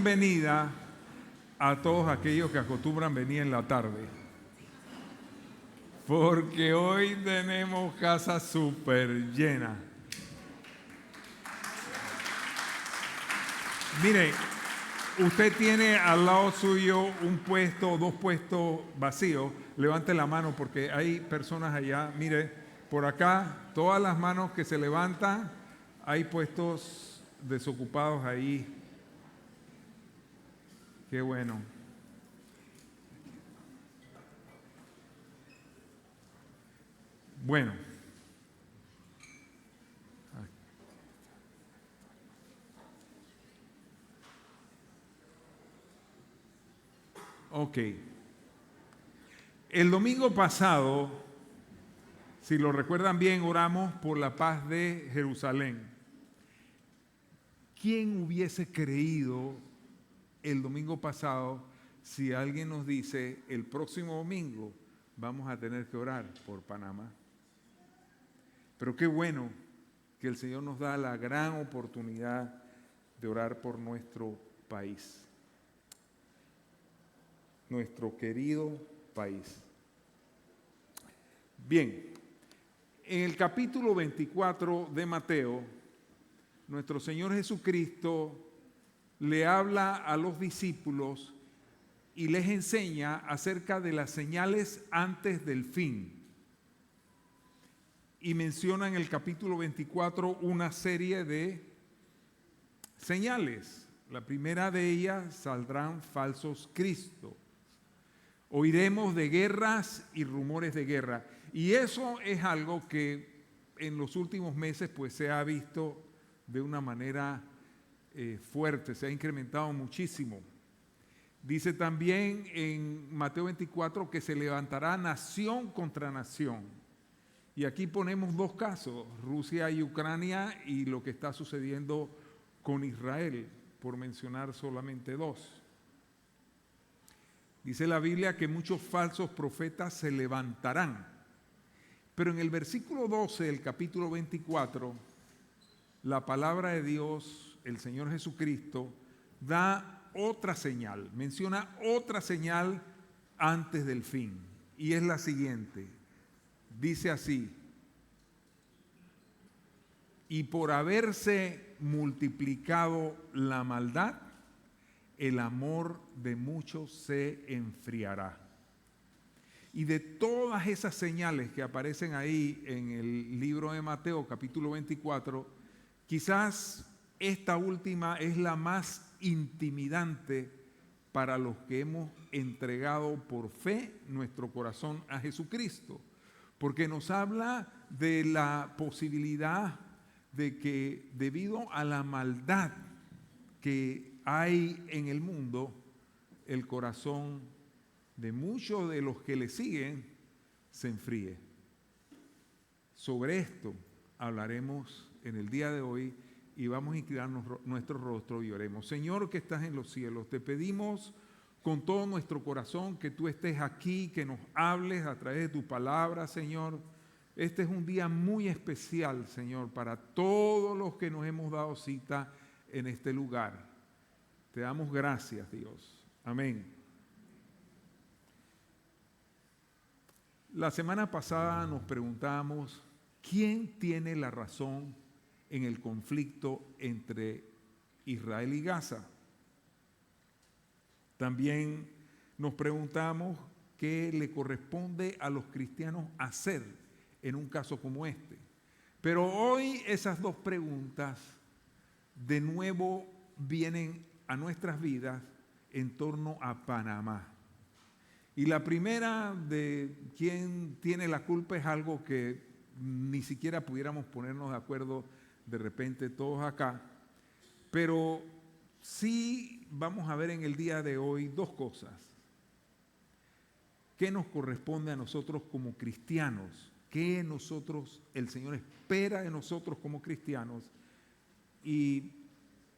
bienvenida a todos aquellos que acostumbran venir en la tarde. Porque hoy tenemos casa súper llena. Mire, usted tiene al lado suyo un puesto, dos puestos vacíos. Levante la mano porque hay personas allá. Mire, por acá, todas las manos que se levantan, hay puestos desocupados ahí. Qué bueno. Bueno. Ok. El domingo pasado, si lo recuerdan bien, oramos por la paz de Jerusalén. ¿Quién hubiese creído el domingo pasado si alguien nos dice el próximo domingo vamos a tener que orar por Panamá? Pero qué bueno que el Señor nos da la gran oportunidad de orar por nuestro país. Nuestro querido país. Bien, en el capítulo 24 de Mateo, nuestro Señor Jesucristo le habla a los discípulos y les enseña acerca de las señales antes del fin. Y menciona en el capítulo 24 una serie de señales. La primera de ellas, saldrán falsos cristos. Oiremos de guerras y rumores de guerra. Y eso es algo que en los últimos meses pues se ha visto de una manera fuerte, se ha incrementado muchísimo. Dice también en Mateo 24 que se levantará nación contra nación. Y aquí ponemos dos casos, Rusia y Ucrania y lo que está sucediendo con Israel, por mencionar solamente dos. Dice la Biblia que muchos falsos profetas se levantarán. Pero en el versículo 12 del capítulo 24, la palabra de Dios, el Señor Jesucristo, da otra señal, menciona otra señal antes del fin. Y es la siguiente. Dice así: y por haberse multiplicado la maldad, el amor de muchos se enfriará. Y de todas esas señales que aparecen ahí en el libro de Mateo, capítulo 24, quizás esta última es la más intimidante para los que hemos entregado por fe nuestro corazón a Jesucristo, porque nos habla de la posibilidad de que debido a la maldad que hay en el mundo, el corazón de muchos de los que le siguen se enfríe. Sobre esto hablaremos en el día de hoy y vamos a inclinar nuestro rostro y oremos. Señor que estás en los cielos, te pedimos con todo nuestro corazón que tú estés aquí, que nos hables a través de tu palabra, Señor. Este es un día muy especial, Señor, para todos los que nos hemos dado cita en este lugar. Te damos gracias, Dios. Amén. La semana pasada nos preguntábamos, ¿quién tiene la razón en el conflicto entre Israel y Gaza? También nos preguntamos qué le corresponde a los cristianos hacer en un caso como este. Pero hoy esas dos preguntas de nuevo vienen a nuestras vidas en torno a Panamá. Y la primera de quién tiene la culpa es algo que ni siquiera pudiéramos ponernos de acuerdo de repente todos acá, pero sí vamos a ver en el día de hoy dos cosas. ¿Qué nos corresponde a nosotros como cristianos? ¿Qué nosotros, el Señor espera de nosotros como cristianos? Y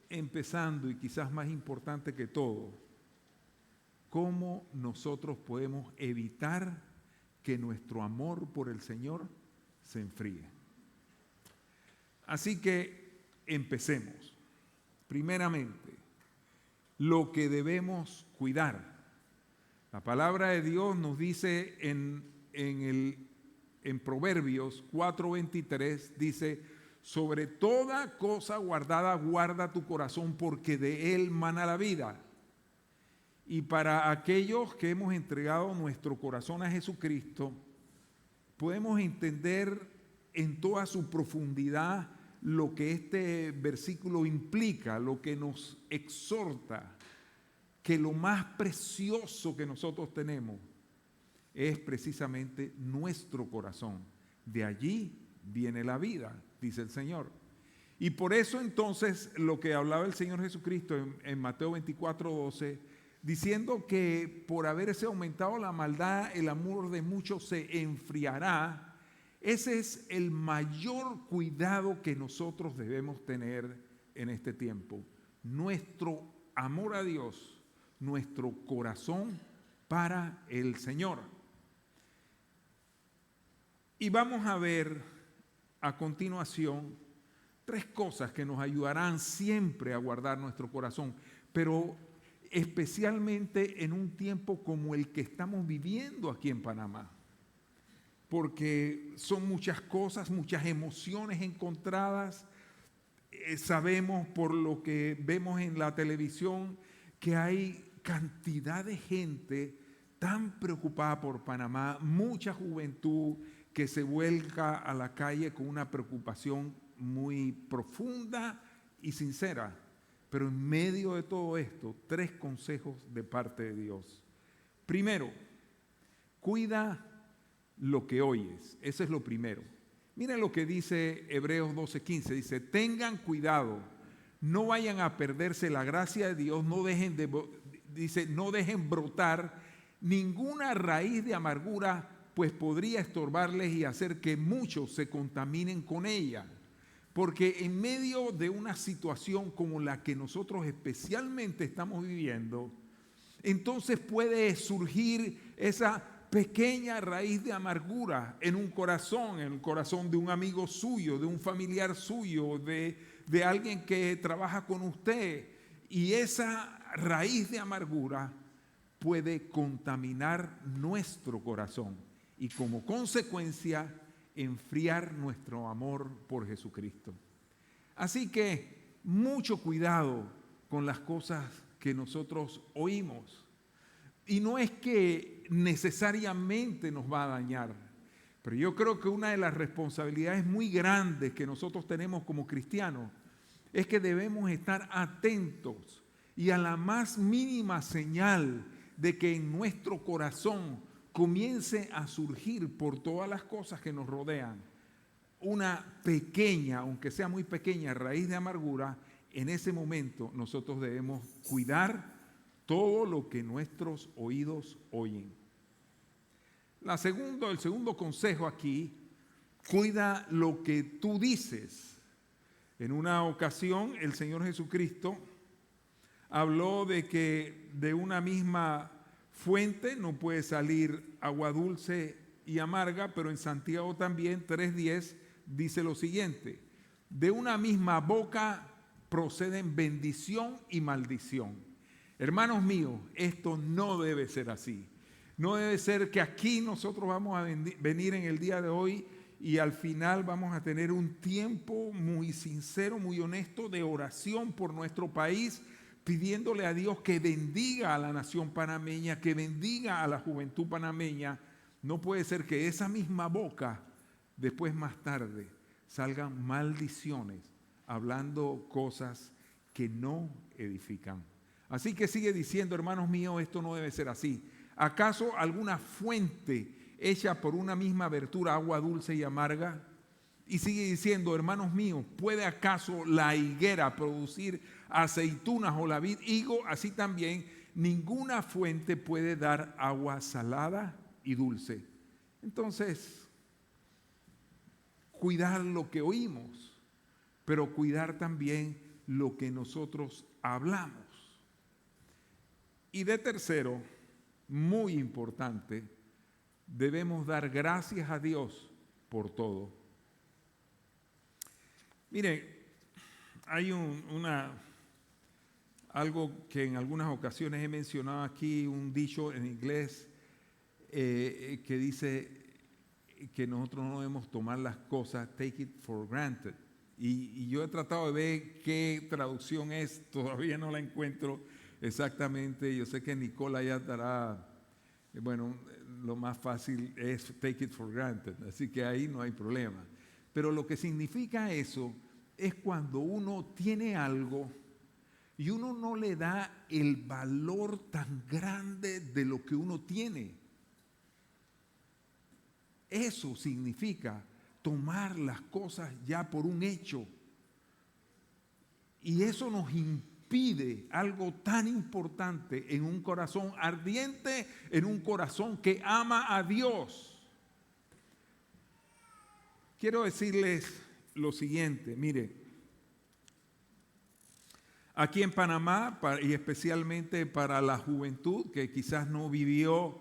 empezando, y quizás más importante que todo, ¿cómo nosotros podemos evitar que nuestro amor por el Señor se enfríe? Así que empecemos. Primeramente, lo que debemos cuidar. La palabra de Dios nos dice en Proverbios 4:23, dice: sobre toda cosa guardada, guarda tu corazón, porque de él mana la vida. Y para aquellos que hemos entregado nuestro corazón a Jesucristo, podemos entender en toda su profundidad lo que este versículo implica, lo que nos exhorta, que lo más precioso que nosotros tenemos es precisamente nuestro corazón. De allí viene la vida, dice el Señor. Y por eso entonces lo que hablaba el Señor Jesucristo en Mateo 24:12, diciendo que por haberse aumentado la maldad, el amor de muchos se enfriará. Ese es el mayor cuidado que nosotros debemos tener en este tiempo. Nuestro amor a Dios, nuestro corazón para el Señor. Y vamos a ver a continuación 3 cosas que nos ayudarán siempre a guardar nuestro corazón, pero especialmente en un tiempo como el que estamos viviendo aquí en Panamá, porque son muchas cosas, muchas emociones encontradas. Sabemos por lo que vemos en la televisión que hay cantidad de gente tan preocupada por Panamá, mucha juventud que se vuelca a la calle con una preocupación muy profunda y sincera. Pero en medio de todo esto, 3 consejos de parte de Dios. Primero, cuida lo que oyes. Eso es lo primero. Miren lo que dice Hebreos 12:15. Dice: tengan cuidado, no vayan a perderse la gracia de Dios, no dejen brotar ninguna raíz de amargura, pues podría estorbarles y hacer que muchos se contaminen con ella. Porque en medio de una situación como la que nosotros especialmente estamos viviendo, entonces puede surgir esa pequeña raíz de amargura en el corazón de un amigo suyo, de un familiar suyo, de alguien que trabaja con usted. Y esa raíz de amargura puede contaminar nuestro corazón y como consecuencia enfriar nuestro amor por Jesucristo. Así que mucho cuidado con las cosas que nosotros oímos. Y no es que necesariamente nos va a dañar, pero yo creo que una de las responsabilidades muy grandes que nosotros tenemos como cristianos es que debemos estar atentos y a la más mínima señal de que en nuestro corazón comience a surgir por todas las cosas que nos rodean una pequeña, aunque sea muy pequeña, raíz de amargura. En ese momento nosotros debemos cuidar todo lo que nuestros oídos oyen. El segundo consejo aquí: cuida lo que tú dices. En una ocasión el Señor Jesucristo habló de que de una misma fuente no puede salir agua dulce y amarga, pero en Santiago también 3:10 dice lo siguiente: de una misma boca proceden bendición y maldición. Hermanos míos, esto no debe ser así. No debe ser que aquí nosotros vamos a venir en el día de hoy y al final vamos a tener un tiempo muy sincero, muy honesto de oración por nuestro país, pidiéndole a Dios que bendiga a la nación panameña, que bendiga a la juventud panameña. No puede ser que esa misma boca, después más tarde, salgan maldiciones, hablando cosas que no edifican. Así que sigue diciendo: hermanos míos, esto no debe ser así. ¿Acaso alguna fuente hecha por una misma abertura agua dulce y amarga? Y sigue diciendo: hermanos míos, ¿puede acaso la higuera producir aceitunas o la vid higo? Así también ninguna fuente puede dar agua salada y dulce. Entonces, cuidar lo que oímos, pero cuidar también lo que nosotros hablamos. Y de tercero, muy importante, debemos dar gracias a Dios por todo. Miren, hay algo que en algunas ocasiones he mencionado aquí, un dicho en inglés que dice que nosotros no debemos tomar las cosas, take it for granted. Y yo he tratado de ver qué traducción es, todavía no la encuentro exactamente. Yo sé que Nicola ya estará, bueno, lo más fácil es take it for granted, así que ahí no hay problema. Pero lo que significa eso es cuando uno tiene algo y uno no le da el valor tan grande de lo que uno tiene. Eso significa tomar las cosas ya por un hecho. Y eso nos impide algo tan importante en un corazón ardiente, en un corazón que ama a Dios. Quiero decirles lo siguiente, mire, aquí en Panamá, y especialmente para la juventud que quizás no vivió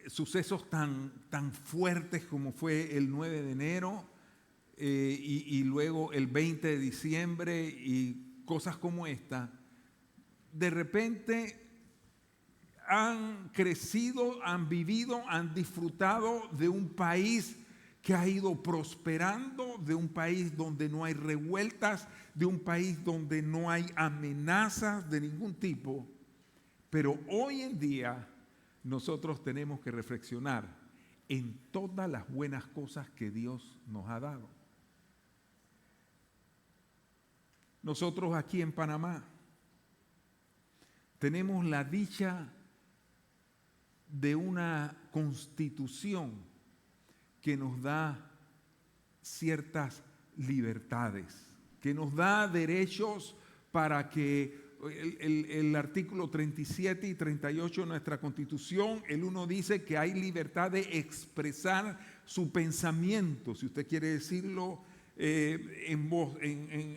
sucesos tan fuertes como fue el 9 de enero y luego el 20 de diciembre y cosas como esta, de repente han crecido, han vivido, han disfrutado de un país que ha ido prosperando, de un país donde no hay revueltas, de un país donde no hay amenazas de ningún tipo. Pero hoy en día nosotros tenemos que reflexionar en todas las buenas cosas que Dios nos ha dado. Nosotros aquí en Panamá tenemos la dicha de una constitución que nos da ciertas libertades, que nos da derechos para que el artículo 37 y 38 de nuestra Constitución, el uno dice que hay libertad de expresar su pensamiento, si usted quiere decirlo en voz,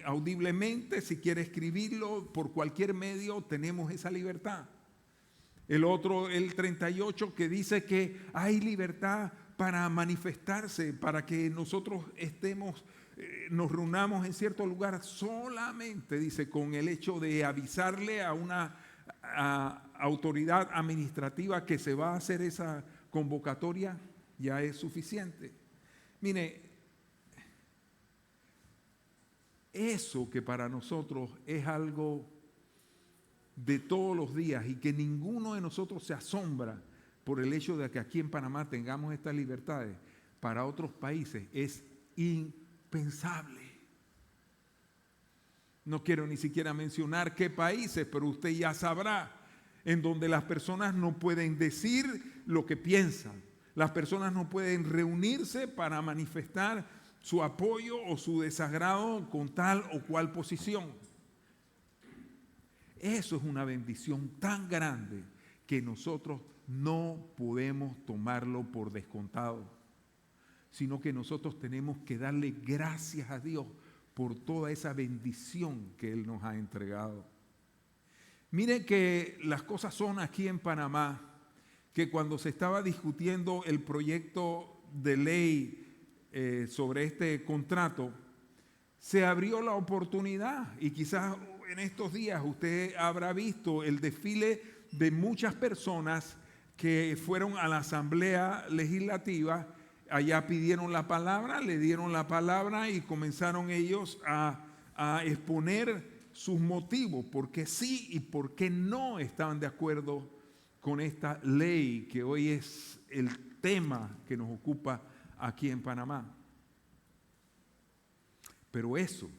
audiblemente, si quiere escribirlo por cualquier medio, tenemos esa libertad. El otro, el 38, que dice que hay libertad para manifestarse, para que nosotros nos reunamos en cierto lugar solamente, dice, con el hecho de avisarle a una autoridad administrativa que se va a hacer esa convocatoria, ya es suficiente. Mire, eso que para nosotros es algo de todos los días y que ninguno de nosotros se asombra por el hecho de que aquí en Panamá tengamos estas libertades, para otros países es impensable. No quiero ni siquiera mencionar qué países, pero usted ya sabrá, en donde las personas no pueden decir lo que piensan, las personas no pueden reunirse para manifestar su apoyo o su desagrado con tal o cual posición. Eso es una bendición tan grande que nosotros no podemos tomarlo por descontado, sino que nosotros tenemos que darle gracias a Dios por toda esa bendición que Él nos ha entregado. Mire que las cosas son aquí en Panamá, que cuando se estaba discutiendo el proyecto de ley sobre este contrato, se abrió la oportunidad y quizás en estos días usted habrá visto el desfile de muchas personas que fueron a la Asamblea Legislativa, allá pidieron la palabra, le dieron la palabra y comenzaron ellos a exponer sus motivos, por qué sí y por qué no estaban de acuerdo con esta ley que hoy es el tema que nos ocupa aquí en Panamá. Pero eso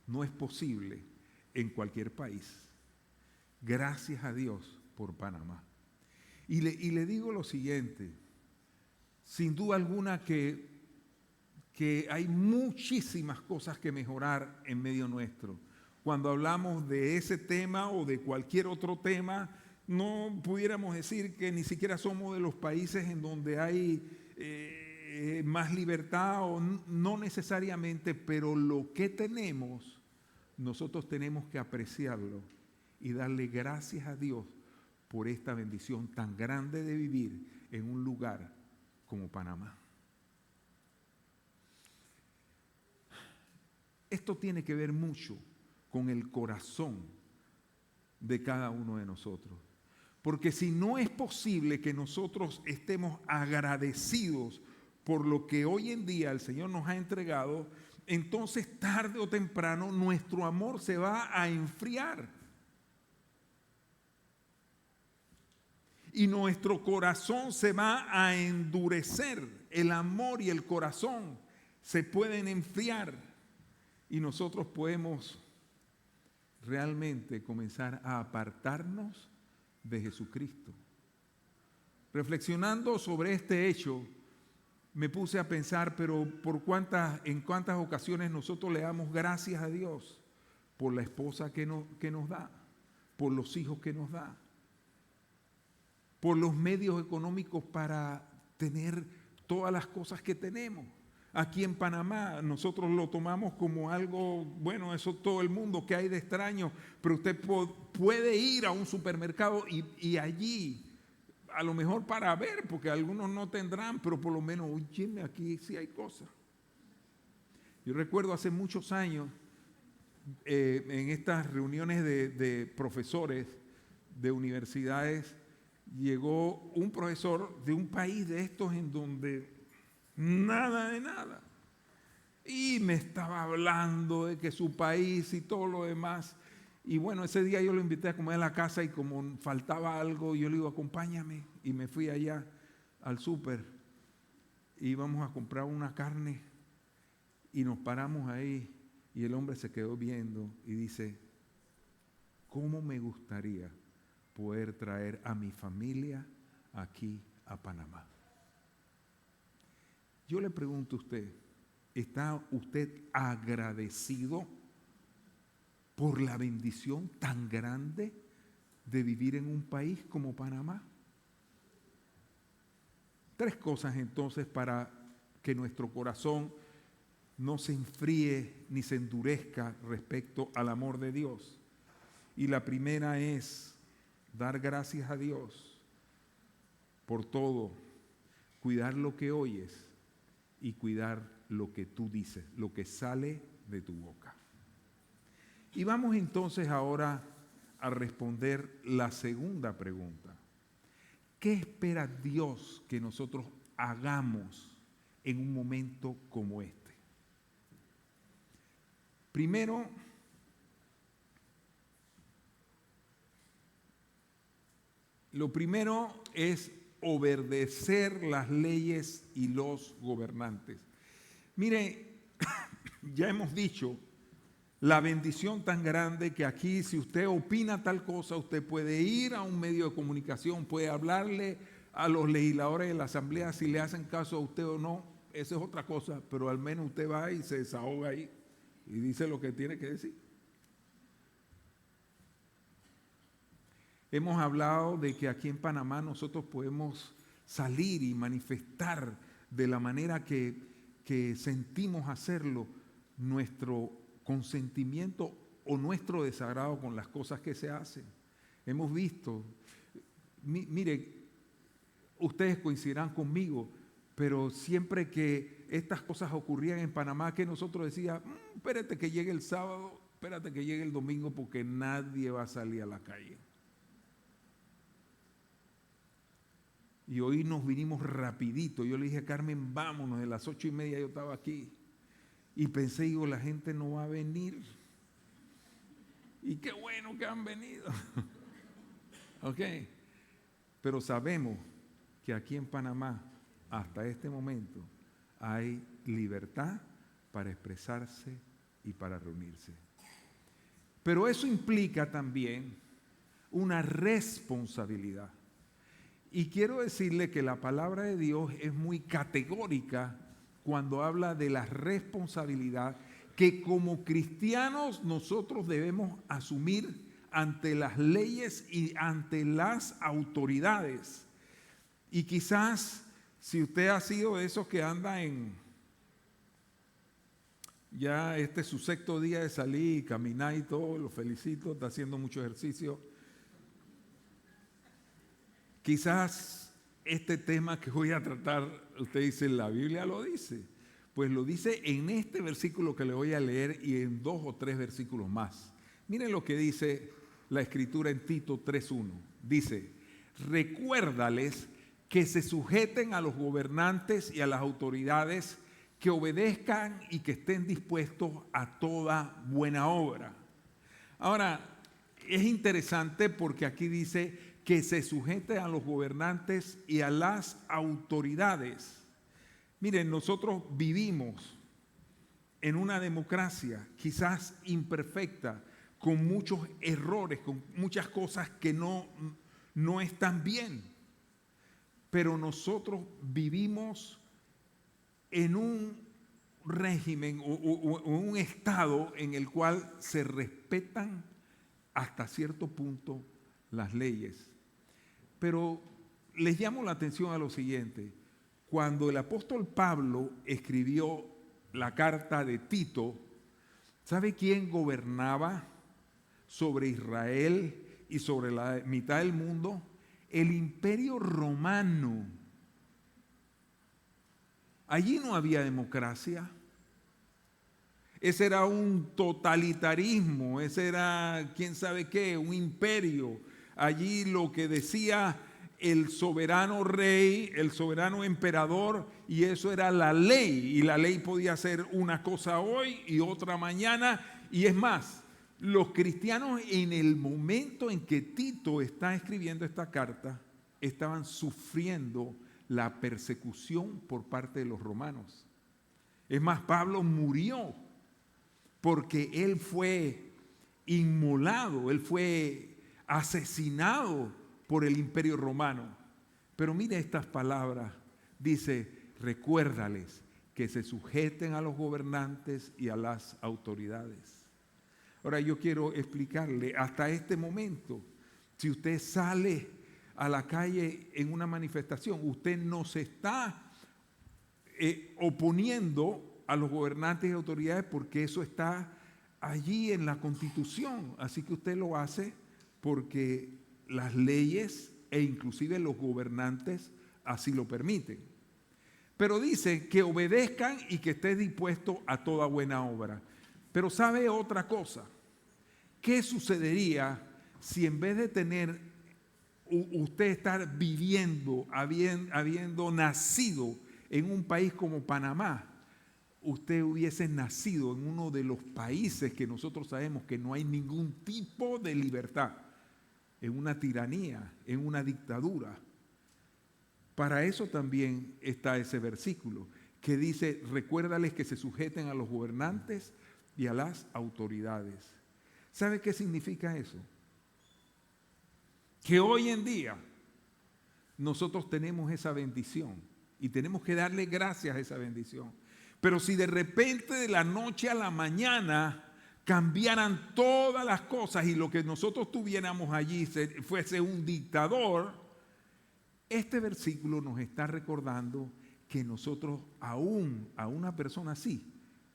no es posible en cualquier país. Gracias a Dios por Panamá. Y le digo lo siguiente, sin duda alguna que hay muchísimas cosas que mejorar en medio nuestro. Cuando hablamos de ese tema o de cualquier otro tema, no pudiéramos decir que ni siquiera somos de los países en donde hay más libertad, o no necesariamente, pero lo que tenemos, nosotros tenemos que apreciarlo y darle gracias a Dios por esta bendición tan grande de vivir en un lugar como Panamá. Esto tiene que ver mucho con el corazón de cada uno de nosotros. Porque si no es posible que nosotros estemos agradecidos por lo que hoy en día el Señor nos ha entregado, entonces tarde o temprano nuestro amor se va a enfriar. Y nuestro corazón se va a endurecer. El amor y el corazón se pueden enfriar. Y nosotros podemos realmente comenzar a apartarnos de Jesucristo. Reflexionando sobre este hecho, me puse a pensar, pero en cuántas ocasiones nosotros le damos gracias a Dios por la esposa que nos da, por los hijos que nos da, por los medios económicos para tener todas las cosas que tenemos. Aquí en Panamá nosotros lo tomamos como algo, bueno, eso todo el mundo que hay de extraño, pero usted puede ir a un supermercado y allí, a lo mejor para ver, porque algunos no tendrán, pero por lo menos, oye, aquí sí hay cosas. Yo recuerdo hace muchos años, en estas reuniones de profesores de universidades, llegó un profesor de un país de estos en donde nada de nada. Y me estaba hablando de que su país y todo lo demás. Y bueno, ese día yo lo invité a comer en la casa y como faltaba algo, yo le digo, acompáñame. Y me fui allá al súper. Y íbamos a comprar una carne y nos paramos ahí. Y el hombre se quedó viendo y dice, ¿cómo me gustaría poder traer a mi familia aquí a Panamá? Yo le pregunto a usted, ¿está usted agradecido por la bendición tan grande de vivir en un país como Panamá? 3 cosas entonces para que nuestro corazón no se enfríe ni se endurezca respecto al amor de Dios. Y la primera es dar gracias a Dios por todo, cuidar lo que oyes y cuidar lo que tú dices, lo que sale de tu boca. Y vamos entonces ahora a responder la segunda pregunta. ¿Qué espera Dios que nosotros hagamos en un momento como este? Primero, lo primero es obedecer las leyes y los gobernantes. Mire, ya hemos dicho la bendición tan grande que aquí si usted opina tal cosa, usted puede ir a un medio de comunicación, puede hablarle a los legisladores de la asamblea si le hacen caso a usted o no, esa es otra cosa, pero al menos usted va y se desahoga ahí y dice lo que tiene que decir. Hemos hablado de que aquí en Panamá nosotros podemos salir y manifestar de la manera que sentimos hacerlo nuestro consentimiento o nuestro desagrado con las cosas que se hacen. Hemos visto, mire, ustedes coincidirán conmigo, pero siempre que estas cosas ocurrían en Panamá, que nosotros decíamos, espérate que llegue el sábado, espérate que llegue el domingo, porque nadie va a salir a la calle. Y hoy nos vinimos rapidito. Yo le dije a Carmen, vámonos, de las 8:30 yo estaba aquí. Y pensé, digo, la gente no va a venir. Y qué bueno que han venido. Ok. Pero sabemos que aquí en Panamá, hasta este momento, hay libertad para expresarse y para reunirse. Pero eso implica también una responsabilidad. Y quiero decirle que la palabra de Dios es muy categórica cuando habla de la responsabilidad que como cristianos nosotros debemos asumir ante las leyes y ante las autoridades. Y quizás si usted ha sido de esos que anda ya este es su 6º día de salir y caminar y todo, lo felicito, está haciendo mucho ejercicio. Quizás este tema que voy a tratar, usted dice, la Biblia lo dice. Pues lo dice en este versículo que le voy a leer y en 2 o 3 versículos más. Miren lo que dice la escritura en Tito 3:1. Dice, recuérdales que se sujeten a los gobernantes y a las autoridades, que obedezcan y que estén dispuestos a toda buena obra. Ahora, es interesante porque aquí dice que se sujeten a los gobernantes y a las autoridades. Miren, nosotros vivimos en una democracia quizás imperfecta, con muchos errores, con muchas cosas que no están bien. Pero nosotros vivimos en un régimen o un estado en el cual se respetan hasta cierto punto las leyes. Pero les llamo la atención a lo siguiente. Cuando el apóstol Pablo escribió la carta de Tito, ¿sabe quién gobernaba sobre Israel y sobre la mitad del mundo? El Imperio Romano. Allí no había democracia. Ese era un totalitarismo, ese era quién sabe qué, un imperio. Allí lo que decía el soberano rey, el soberano emperador, y eso era la ley. Y la ley podía ser una cosa hoy y otra mañana. Y es más, los cristianos en el momento en que Tito está escribiendo esta carta, estaban sufriendo la persecución por parte de los romanos. Es más, Pablo murió porque él fue inmolado, él fue asesinado por el Imperio Romano. Pero mire estas palabras, dice, recuérdales que se sujeten a los gobernantes y a las autoridades. Ahora yo quiero explicarle, hasta este momento, si usted sale a la calle en una manifestación, usted no se está oponiendo a los gobernantes y autoridades porque eso está allí en la Constitución. Así que usted lo hace porque las leyes e inclusive los gobernantes así lo permiten. Pero dice que obedezcan y que esté dispuesto a toda buena obra. Pero ¿sabe otra cosa? ¿Qué sucedería si en vez de tener usted estar viviendo, habiendo nacido en un país como Panamá, usted hubiese nacido en uno de los países que nosotros sabemos que no hay ningún tipo de libertad, en una tiranía, en una dictadura? Para eso también está ese versículo que dice, recuérdales que se sujeten a los gobernantes y a las autoridades. ¿Sabe qué significa eso? Que hoy en día nosotros tenemos esa bendición y tenemos que darle gracias a esa bendición. Pero si de repente de la noche a la mañana cambiaran todas las cosas y lo que nosotros tuviéramos allí fuese un dictador, este versículo nos está recordando que nosotros aún a una persona así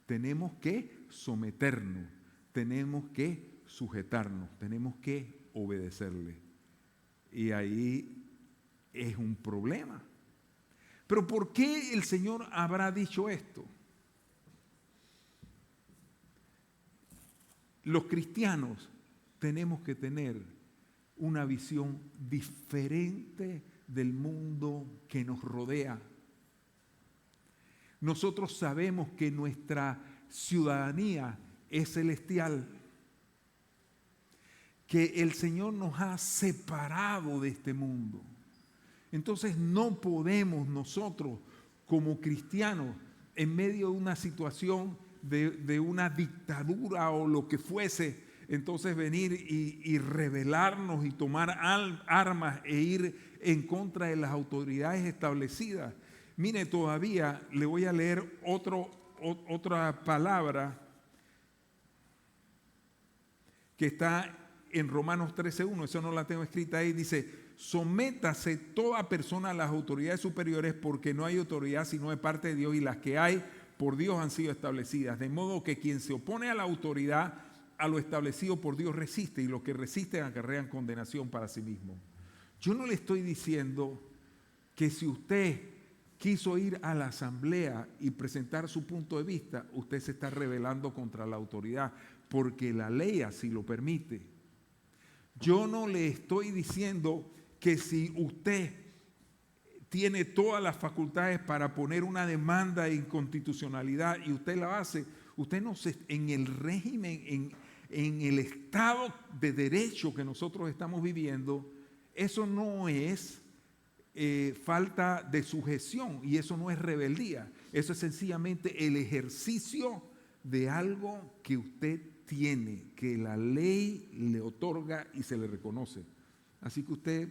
tenemos que someternos, tenemos que sujetarnos, tenemos que obedecerle. Y ahí es un problema. Pero ¿por qué el Señor habrá dicho esto? Los cristianos tenemos que tener una visión diferente del mundo que nos rodea. Nosotros sabemos que nuestra ciudadanía es celestial, que el Señor nos ha separado de este mundo. Entonces no podemos nosotros como cristianos, en medio de una situación de una dictadura o lo que fuese, entonces venir y rebelarnos y tomar armas e ir en contra de las autoridades establecidas. Mire, todavía le voy a leer otra palabra que está en Romanos 13:1, eso no la tengo escrita ahí, dice, sométase toda persona a las autoridades superiores, porque no hay autoridad sino de parte de Dios, y las que hay por Dios han sido establecidas. De modo que quien se opone a la autoridad, a lo establecido por Dios resiste, y los que resisten acarrean condenación para sí mismos. Yo no le estoy diciendo que si usted quiso ir a la asamblea y presentar su punto de vista, usted se está rebelando contra la autoridad, porque la ley así lo permite. Yo no le estoy diciendo que si usted tiene todas las facultades para poner una demanda de inconstitucionalidad y usted la hace, usted no se, en el régimen, en el estado de derecho que nosotros estamos viviendo, eso no es falta de sujeción y eso no es rebeldía. Eso es sencillamente el ejercicio de algo que usted tiene, que la ley le otorga y se le reconoce. Así que usted,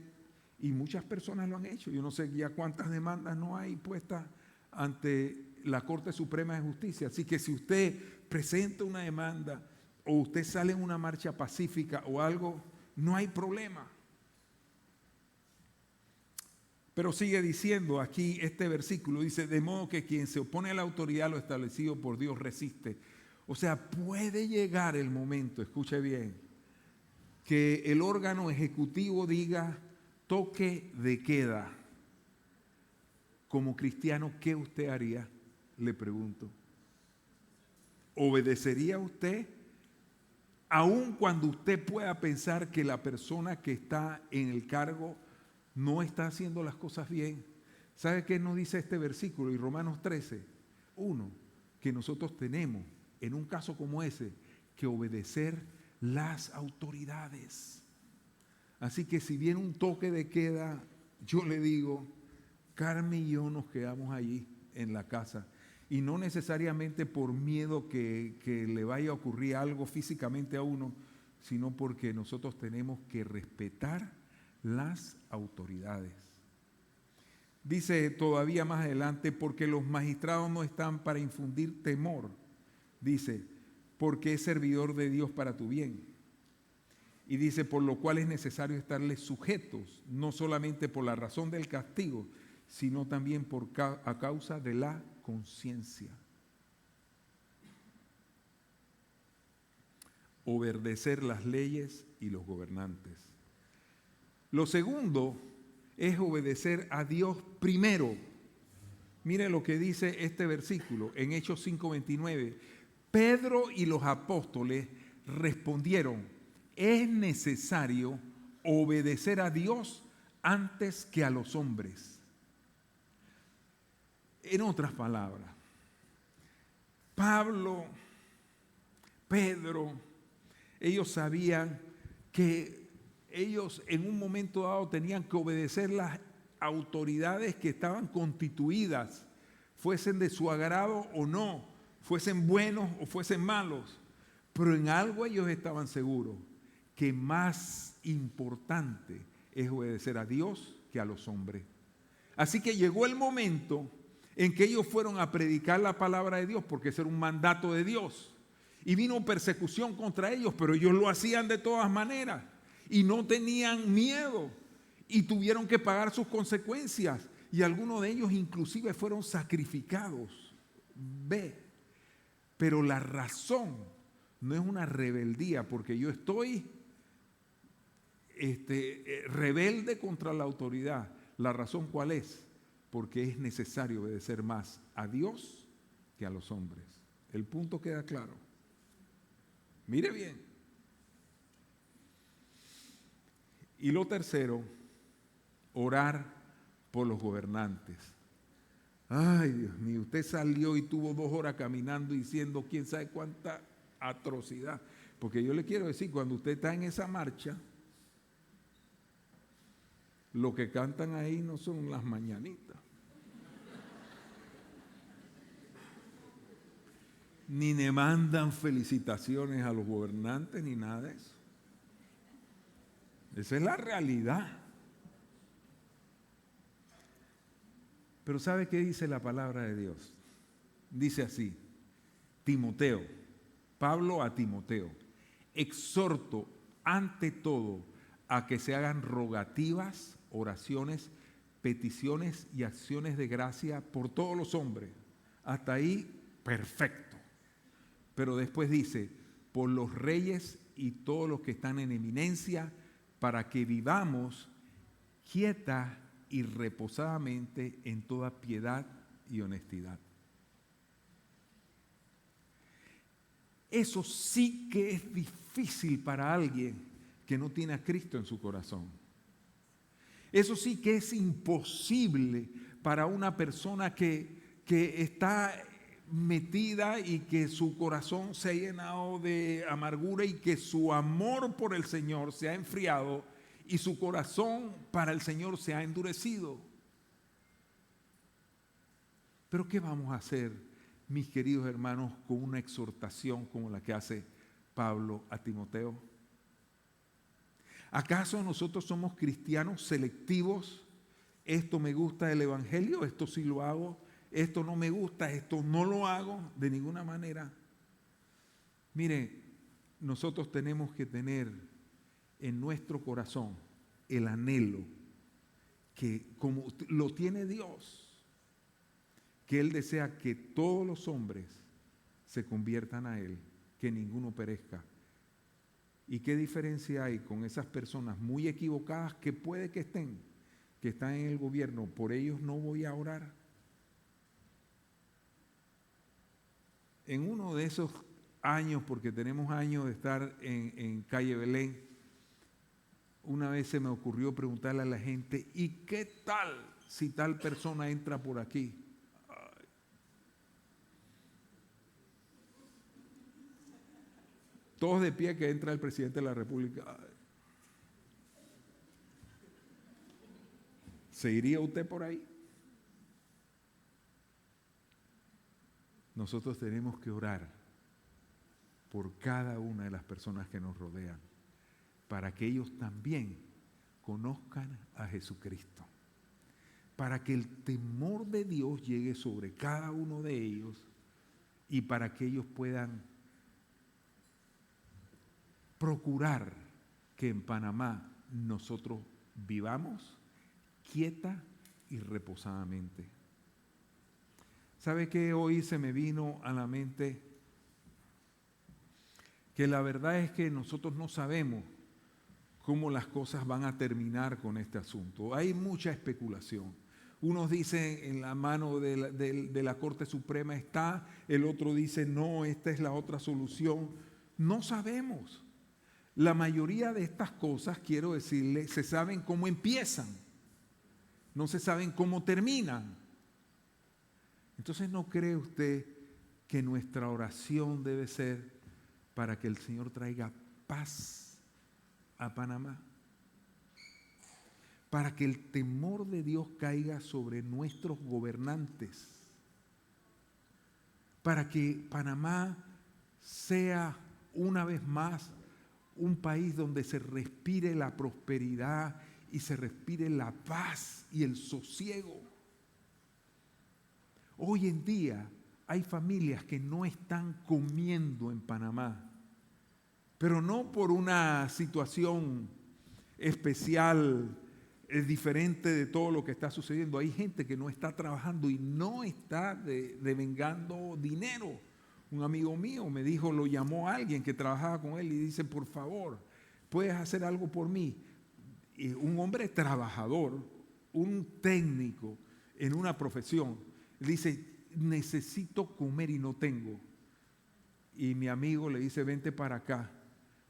y muchas personas lo han hecho, yo no sé ya cuántas demandas no hay puestas ante la Corte Suprema de Justicia. Así que si usted presenta una demanda o usted sale en una marcha pacífica o algo, no hay problema. Pero sigue diciendo aquí este versículo, dice, de modo que quien se opone a la autoridad lo establecido por Dios resiste. O sea, puede llegar el momento, escuche bien, que el órgano ejecutivo diga toque de queda. Como cristiano, ¿qué usted haría? Le pregunto. ¿Obedecería usted? Aun cuando usted pueda pensar que la persona que está en el cargo no está haciendo las cosas bien. ¿Sabe qué nos dice este versículo? Y Romanos 13, 1, que nosotros tenemos, en un caso como ese, que obedecer las autoridades. Así que si viene un toque de queda, yo le digo, Carmen y yo nos quedamos allí en la casa. Y no necesariamente por miedo que le vaya a ocurrir algo físicamente a uno, sino porque nosotros tenemos que respetar las autoridades. Dice todavía más adelante, porque los magistrados no están para infundir temor. Dice, porque es servidor de Dios para tu bien. Y dice, por lo cual es necesario estarles sujetos, no solamente por la razón del castigo, sino también a causa de la conciencia. Obedecer las leyes y los gobernantes. Lo segundo es obedecer a Dios primero. Mire lo que dice este versículo en Hechos 5:29. Pedro y los apóstoles respondieron, es necesario obedecer a Dios antes que a los hombres. En otras palabras, Pablo, Pedro, ellos sabían que ellos en un momento dado tenían que obedecer las autoridades que estaban constituidas, fuesen de su agrado o no, fuesen buenos o fuesen malos. Pero en algo ellos estaban seguros, que más importante es obedecer a Dios que a los hombres. Así que llegó el momento en que ellos fueron a predicar la palabra de Dios, porque ese era un mandato de Dios. Y vino persecución contra ellos, pero ellos lo hacían de todas maneras. Y no tenían miedo y tuvieron que pagar sus consecuencias y algunos de ellos inclusive fueron sacrificados. Pero la razón no es una rebeldía porque yo estoy rebelde contra la autoridad. La razón ¿cuál es? Porque es necesario obedecer más a Dios que a los hombres. El punto queda claro. Mire bien. Y lo tercero, orar por los gobernantes. Ay, Dios mío, usted salió y tuvo 2 horas caminando diciendo quién sabe cuánta atrocidad. Porque yo le quiero decir, cuando usted está en esa marcha, lo que cantan ahí no son las mañanitas. Ni le mandan felicitaciones a los gobernantes ni nada de eso. Esa es la realidad. Pero ¿sabe qué dice la palabra de Dios? Dice así, Timoteo, Pablo a Timoteo, exhorto ante todo a que se hagan rogativas, oraciones, peticiones y acciones de gracia por todos los hombres. Hasta ahí, perfecto. Pero después dice, por los reyes y todos los que están en eminencia, para que vivamos quieta y reposadamente en toda piedad y honestidad. Eso sí que es difícil para alguien que no tiene a Cristo en su corazón. Eso sí que es imposible para una persona que está metida y que su corazón se ha llenado de amargura y que su amor por el Señor se ha enfriado y su corazón para el Señor se ha endurecido. Pero ¿qué vamos a hacer, mis queridos hermanos, con una exhortación como la que hace Pablo a Timoteo? ¿Acaso nosotros somos cristianos selectivos? Esto me gusta del Evangelio, esto sí lo hago, esto no me gusta, esto no lo hago de ninguna manera. Mire, nosotros tenemos que tener en nuestro corazón el anhelo que como lo tiene Dios, que Él desea que todos los hombres se conviertan a Él, que ninguno perezca. ¿Y qué diferencia hay con esas personas muy equivocadas que puede que están en el gobierno? Por ellos no voy a orar. En uno de esos años, porque tenemos años de estar en Calle Belén, una vez se me ocurrió preguntarle a la gente, ¿y qué tal si tal persona entra por aquí? Ay. Todos de pie que entra el presidente de la República. Ay. ¿Se iría usted por ahí? Nosotros tenemos que orar por cada una de las personas que nos rodean, para que ellos también conozcan a Jesucristo, para que el temor de Dios llegue sobre cada uno de ellos y para que ellos puedan procurar que en Panamá nosotros vivamos quieta y reposadamente. ¿Sabe qué? Hoy se me vino a la mente que la verdad es que nosotros no sabemos cómo las cosas van a terminar con este asunto. Hay mucha especulación. Unos dicen en la mano de la Corte Suprema está, el otro dice no, esta es la otra solución. No sabemos. La mayoría de estas cosas, quiero decirle, se saben cómo empiezan, no se saben cómo terminan. Entonces, ¿no cree usted que nuestra oración debe ser para que el Señor traiga paz a Panamá? Para que el temor de Dios caiga sobre nuestros gobernantes. Para que Panamá sea una vez más un país donde se respire la prosperidad y se respire la paz y el sosiego. Hoy en día hay familias que no están comiendo en Panamá, pero no por una situación especial, diferente de todo lo que está sucediendo. Hay gente que no está trabajando y no está devengando dinero. Un amigo mío me dijo, lo llamó a alguien que trabajaba con él y dice, por favor, ¿puedes hacer algo por mí? Y un hombre trabajador, un técnico en una profesión, dice, necesito comer y no tengo. Y mi amigo le dice, vente para acá,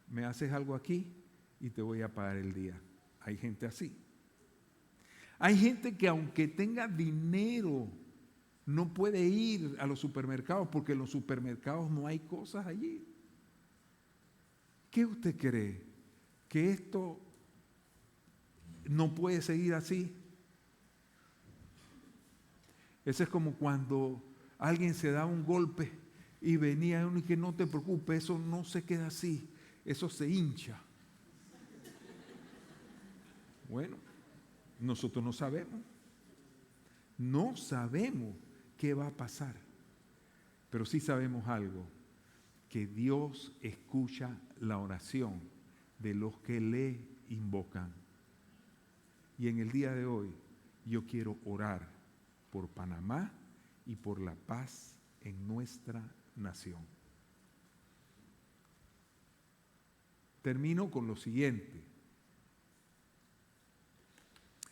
me haces algo aquí y te voy a pagar el día. Hay gente así. Hay gente que aunque tenga dinero, no puede ir a los supermercados porque en los supermercados no hay cosas allí. ¿Qué usted cree? ¿Que esto no puede seguir así? Eso es como cuando alguien se da un golpe y venía uno y que no te preocupes, eso no se queda así, eso se hincha. Bueno, nosotros no sabemos. No sabemos qué va a pasar, pero sí sabemos algo, que Dios escucha la oración de los que le invocan. Y en el día de hoy yo quiero orar por Panamá y por la paz en nuestra nación. Termino con lo siguiente.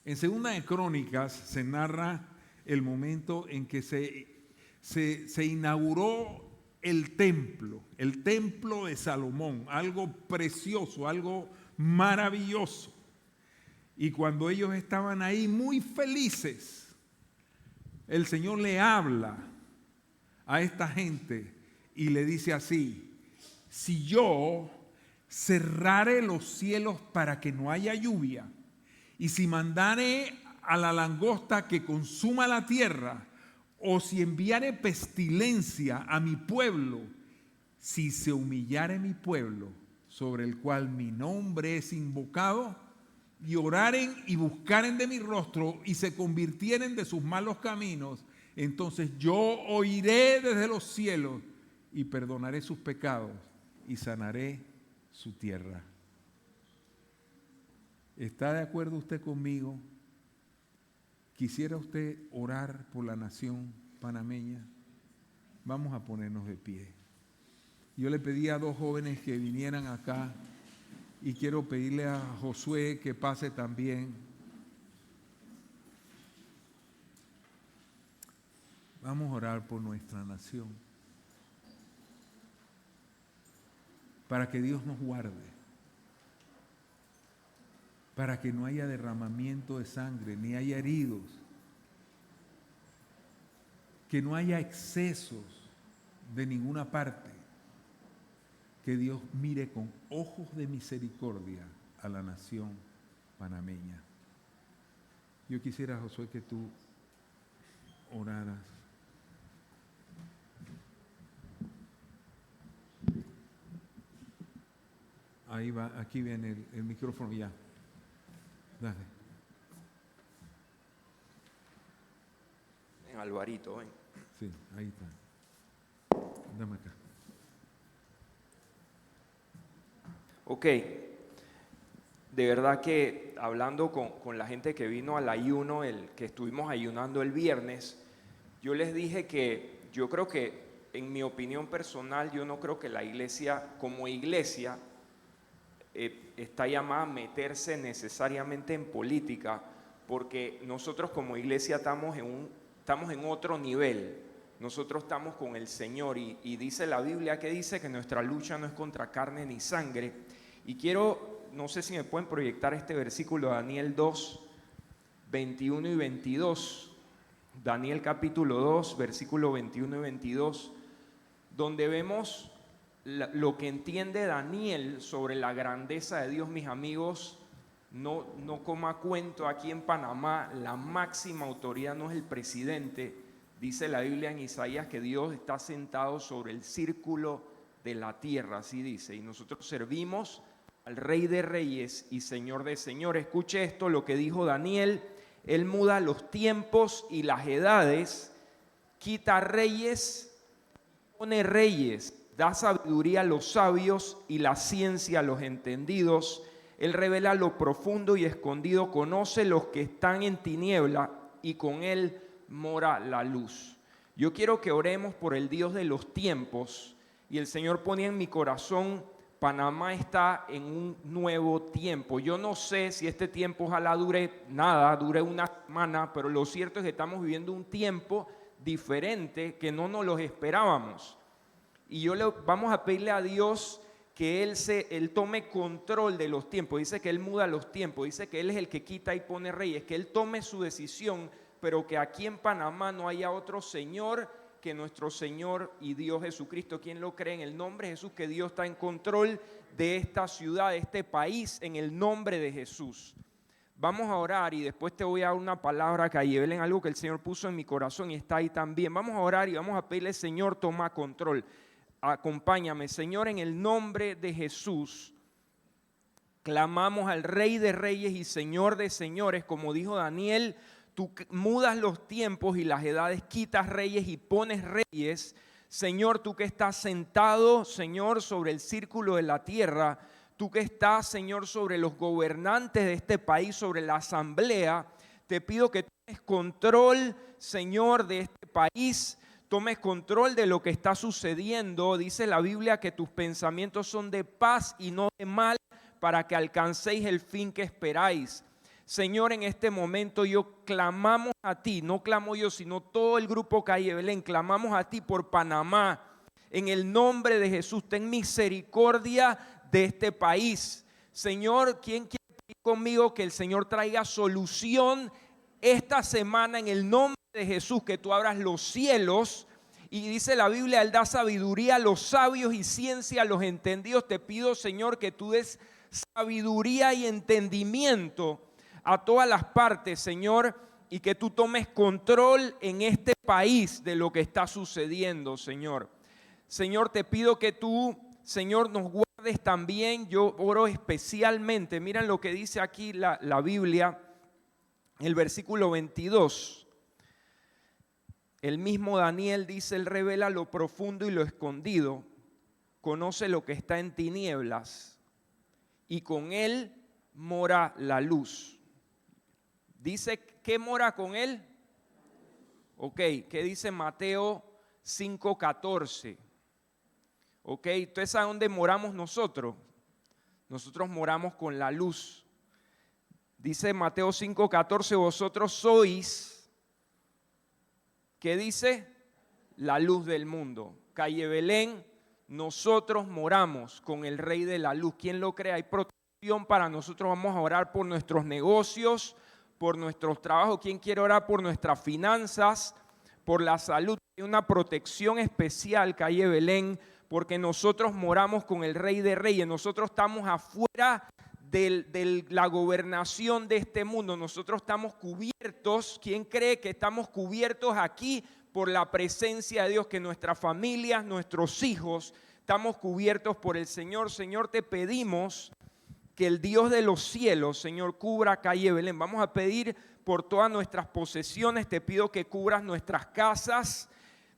En Segunda de Crónicas se narra el momento en que se inauguró el templo de Salomón, algo precioso, algo maravilloso. Y cuando ellos estaban ahí muy felices, el Señor le habla a esta gente y le dice así: si yo cerrare los cielos para que no haya lluvia, y si mandare a la langosta que consuma la tierra, o si enviare pestilencia a mi pueblo, si se humillare mi pueblo, sobre el cual mi nombre es invocado, y oraren y buscaren de mi rostro, y se convirtieren de sus malos caminos, entonces yo oiré desde los cielos, y perdonaré sus pecados, y sanaré su tierra. ¿Está de acuerdo usted conmigo? ¿Quisiera usted orar por la nación panameña? Vamos a ponernos de pie. Yo le pedí a dos jóvenes que vinieran acá y quiero pedirle a Josué que pase también. Vamos a orar por nuestra nación, para que Dios nos guarde, para que no haya derramamiento de sangre, ni haya heridos, que no haya excesos de ninguna parte, que Dios mire con ojos de misericordia a la nación panameña. Yo quisiera, Josué, que tú oraras. Ahí va, aquí viene el micrófono ya. Dale. Ven, Alvarito, ven. Sí, ahí está. Dame acá. Ok, de verdad que hablando con la gente que vino al ayuno, que estuvimos ayunando el viernes, yo les dije que yo creo que, en mi opinión personal, yo no creo que la iglesia, como iglesia, está llamada a meterse necesariamente en política, porque nosotros como iglesia estamos en otro nivel. Nosotros estamos con el Señor y dice la Biblia que dice que nuestra lucha no es contra carne ni sangre. Y no sé si me pueden proyectar este versículo de Daniel 2, 21 y 22. Daniel capítulo 2, versículo 21 y 22, donde vemos lo que entiende Daniel sobre la grandeza de Dios. Mis amigos, no coma cuento, aquí en Panamá la máxima autoridad no es el presidente. Dice la Biblia en Isaías que Dios está sentado sobre el círculo de la tierra, así dice, y nosotros servimos al Rey de Reyes y Señor de Señores. Escuche esto, lo que dijo Daniel: Él muda los tiempos y las edades, quita reyes, pone reyes, da sabiduría a los sabios y la ciencia a los entendidos. Él revela lo profundo y escondido, conoce los que están en tiniebla y con Él mora la luz. Yo quiero que oremos por el Dios de los tiempos, y el Señor ponía en mi corazón: Panamá está en un nuevo tiempo. Yo no sé si este tiempo ojalá dure una semana, pero lo cierto es que estamos viviendo un tiempo diferente que no nos lo esperábamos. Y vamos a pedirle a Dios que Él tome control de los tiempos. Dice que Él muda los tiempos, dice que Él es el que quita y pone reyes, que Él tome su decisión, pero que aquí en Panamá no haya otro Señor que nuestro Señor y Dios Jesucristo. ¿Quién lo cree? En el nombre de Jesús, que Dios está en control de esta ciudad, de este país, en el nombre de Jesús. Vamos a orar y después te voy a dar una palabra que ahí en algo que el Señor puso en mi corazón y está ahí también. Vamos a orar y vamos a pedirle: Señor, toma control. Acompáñame. Señor, en el nombre de Jesús, clamamos al Rey de Reyes y Señor de Señores. Como dijo Daniel, tú mudas los tiempos y las edades, quitas reyes y pones reyes. Señor, tú que estás sentado, Señor, sobre el círculo de la tierra, tú que estás, Señor, sobre los gobernantes de este país, sobre la asamblea, te pido que tomes control, Señor, de este país, tomes control de lo que está sucediendo. Dice la Biblia que tus pensamientos son de paz y no de mal, para que alcancéis el fin que esperáis. Señor, en este momento clamamos a ti, no clamo yo, sino todo el grupo Calle Belén, clamamos a ti por Panamá. En el nombre de Jesús, ten misericordia de este país. Señor, ¿quién quiere pedir conmigo que el Señor traiga solución esta semana en el nombre de Jesús? Que tú abras los cielos. Y dice la Biblia, Él da sabiduría a los sabios y ciencia a los entendidos. Te pido, Señor, que tú des sabiduría y entendimiento a todas las partes, Señor, y que tú tomes control en este país de lo que está sucediendo, Señor. Señor, te pido que tú, Señor, nos guardes también. Yo oro especialmente, miren lo que dice aquí la Biblia, el versículo 22. El mismo Daniel dice, Él revela lo profundo y lo escondido, conoce lo que está en tinieblas y con Él mora la luz. Dice, ¿qué mora con Él? Ok, ¿qué dice Mateo 5:14? Ok, ¿ustedes saben dónde moramos nosotros? Nosotros moramos con la luz. Dice Mateo 5:14, vosotros sois... ¿Qué dice? La luz del mundo. Calle Belén, nosotros moramos con el Rey de la Luz. ¿Quién lo cree? Hay protección para nosotros. Vamos a orar por nuestros negocios, por nuestros trabajos. ¿Quién quiere orar por nuestras finanzas, por la salud? Hay una protección especial, Calle Belén, porque nosotros moramos con el Rey de Reyes. Nosotros estamos afuera de la gobernación de este mundo. Nosotros estamos cubiertos. ¿Quién cree que estamos cubiertos aquí por la presencia de Dios? Que nuestras familias, nuestros hijos, estamos cubiertos por el Señor. Señor, te pedimos que el Dios de los cielos, Señor, cubra Calle Belén. Vamos a pedir por todas nuestras posesiones. Te pido que cubras nuestras casas.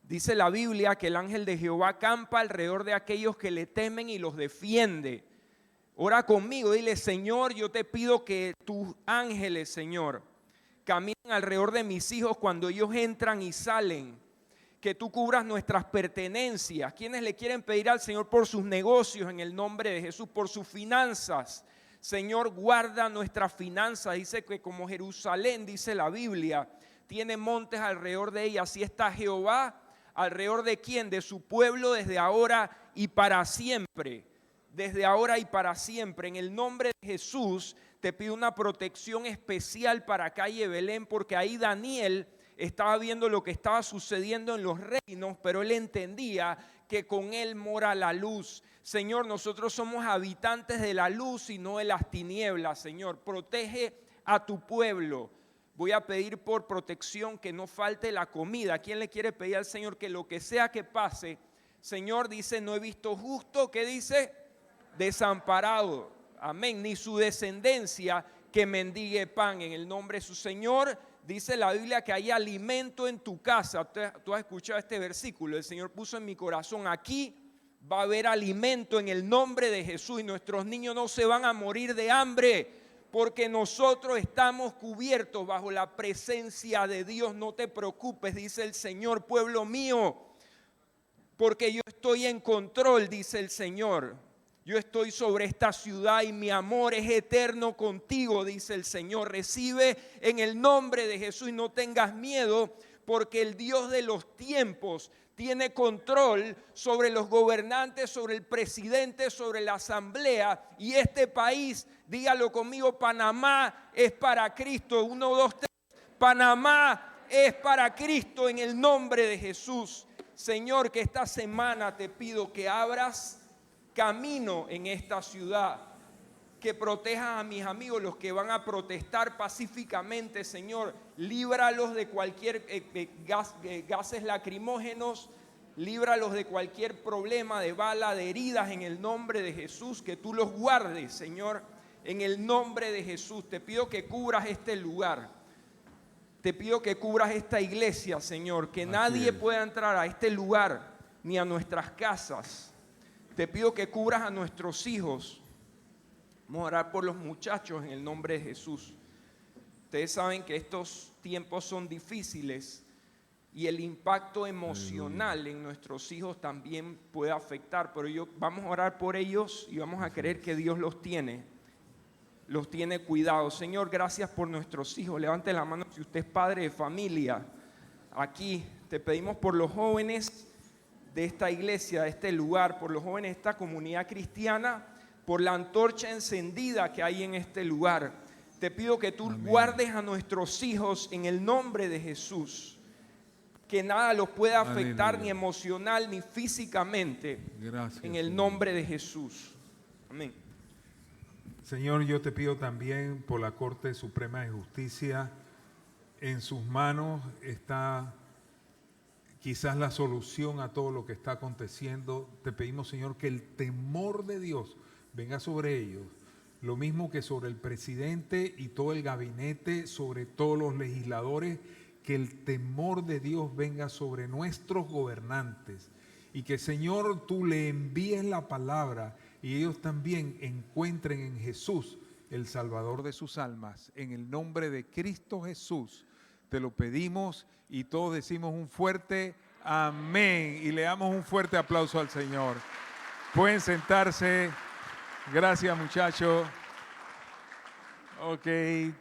Dice la Biblia que el ángel de Jehová acampa alrededor de aquellos que le temen y los defiende. Ora conmigo, dile, Señor, yo te pido que tus ángeles, Señor, caminen alrededor de mis hijos cuando ellos entran y salen. Que tú cubras nuestras pertenencias. ¿Quiénes le quieren pedir al Señor por sus negocios en el nombre de Jesús? Por sus finanzas. Señor, guarda nuestras finanzas. Dice que como Jerusalén, dice la Biblia, tiene montes alrededor de ella. Así está Jehová alrededor de quién, de su pueblo desde ahora y para siempre. Desde ahora y para siempre. En el nombre de Jesús te pido una protección especial para Calle Belén, porque ahí Daniel estaba viendo lo que estaba sucediendo en los reinos, pero él entendía que con él mora la luz. Señor, nosotros somos habitantes de la luz y no de las tinieblas. Señor, protege a tu pueblo. Voy a pedir por protección que no falte la comida. ¿Quién le quiere pedir al Señor que lo que sea que pase? Señor, dice, no he visto justo, ¿qué dice? Desamparado, amén, ni su descendencia que mendigue pan. En el nombre de su Señor, dice la Biblia que hay alimento en tu casa. Tú has escuchado este versículo, el Señor puso en mi corazón, aquí va a haber alimento en el nombre de Jesús y nuestros niños no se van a morir de hambre, porque nosotros estamos cubiertos bajo la presencia de Dios. No te preocupes, dice el Señor, pueblo mío, porque yo estoy en control, dice el Señor. Yo estoy sobre esta ciudad y mi amor es eterno contigo, dice el Señor. Recibe en el nombre de Jesús y no tengas miedo, porque el Dios de los tiempos tiene control sobre los gobernantes, sobre el presidente, sobre la asamblea. Y este país, dígalo conmigo, Panamá es para Cristo. 1, 2, 3. Panamá es para Cristo en el nombre de Jesús. Señor, que esta semana te pido que abras camino en esta ciudad, que protejas a mis amigos, los que van a protestar pacíficamente, Señor. Líbralos de cualquier gases lacrimógenos, líbralos de cualquier problema de bala, de heridas en el nombre de Jesús. Que tú los guardes, Señor, en el nombre de Jesús. Te pido que cubras este lugar. Te pido que cubras esta iglesia, Señor, que nadie pueda entrar a este lugar ni a nuestras casas. Te pido que cubras a nuestros hijos. Vamos a orar por los muchachos en el nombre de Jesús. Ustedes saben que estos tiempos son difíciles y el impacto emocional en nuestros hijos también puede afectar, pero vamos a orar por ellos y vamos a creer que Dios los tiene cuidados. Señor, gracias por nuestros hijos. Levante la mano si usted es padre de familia. Aquí te pedimos por los jóvenes de esta iglesia, de este lugar, por los jóvenes de esta comunidad cristiana. por la antorcha encendida que hay en este lugar. Te pido que tú Amén. guardes a nuestros hijos en el nombre de Jesús. Que nada los pueda afectar, Aleluya. ni emocional ni físicamente. Gracias, En el Señor. nombre de Jesús. Amén. Señor, yo te pido también por la Corte Suprema de Justicia, en sus manos está quizás la solución a todo lo que está aconteciendo. Te pedimos, Señor, que el temor de Dios venga sobre ellos, lo mismo que sobre el presidente y todo el gabinete, sobre todos los legisladores, que el temor de Dios venga sobre nuestros gobernantes y que, Señor, tú le envíes la palabra y ellos también encuentren en Jesús el Salvador de sus almas. En el nombre de Cristo Jesús te lo pedimos y todos decimos un fuerte amén y le damos un fuerte aplauso al Señor. Pueden sentarse. Gracias, muchachos. Ok,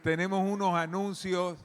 tenemos unos anuncios.